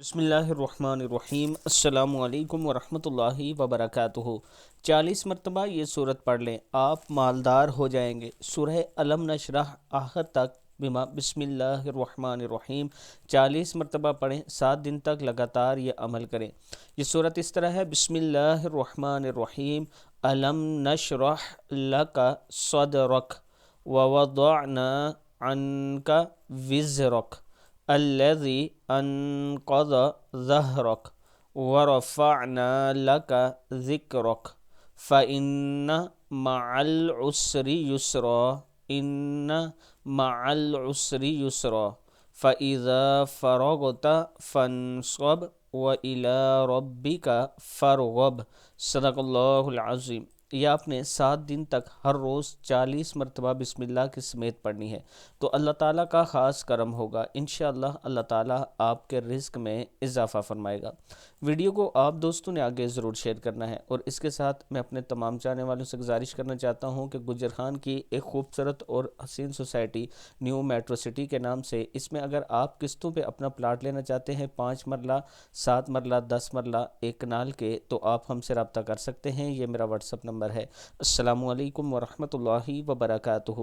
بسم اللہ الرحمن الرحیم۔ السلام علیکم ورحمۃ اللہ وبرکاتہ۔ 40 مرتبہ یہ صورت پڑھ لیں، آپ مالدار ہو جائیں گے۔ سورہ علم نشرح آخر تک بسم اللہ الرحمن الرحیم 40 مرتبہ پڑھیں، 7 دن تک لگاتار یہ عمل کریں۔ یہ صورت اس طرح ہے: بسم اللہ الرحمن الرحیم، علم نشرح لک صدرک ووضعنا عنک وزرک الذی انقض ظہرک ورفعنا لک ذکرک فإن مع العسر یسرا ان مع العسر یسرا فإذا فرغت فانصب وإلی ربک فارغب۔ صدق اللہ العظیم۔ یہ آپ نے 7 دن تک ہر روز 40 مرتبہ بسم اللہ کی سمیت پڑھنی ہے، تو اللہ تعالیٰ کا خاص کرم ہوگا۔ انشاءاللہ اللہ تعالیٰ آپ کے رزق میں اضافہ فرمائے گا۔ ویڈیو کو آپ دوستوں نے آگے ضرور شیئر کرنا ہے، اور اس کے ساتھ میں اپنے تمام چاہنے والوں سے گزارش کرنا چاہتا ہوں کہ گجر خان کی ایک خوبصورت اور حسین سوسائٹی نیو میٹرو سٹی کے نام سے، اس میں اگر آپ قسطوں پہ اپنا پلاٹ لینا چاہتے ہیں، 5 مرلہ 7 مرلہ 10 مرلہ ایک کنال کے، تو آپ ہم سے رابطہ کر سکتے ہیں۔ یہ میرا واٹس اپ نمبر ہے۔ السلام علیکم ورحمۃ اللہ وبرکاتہ۔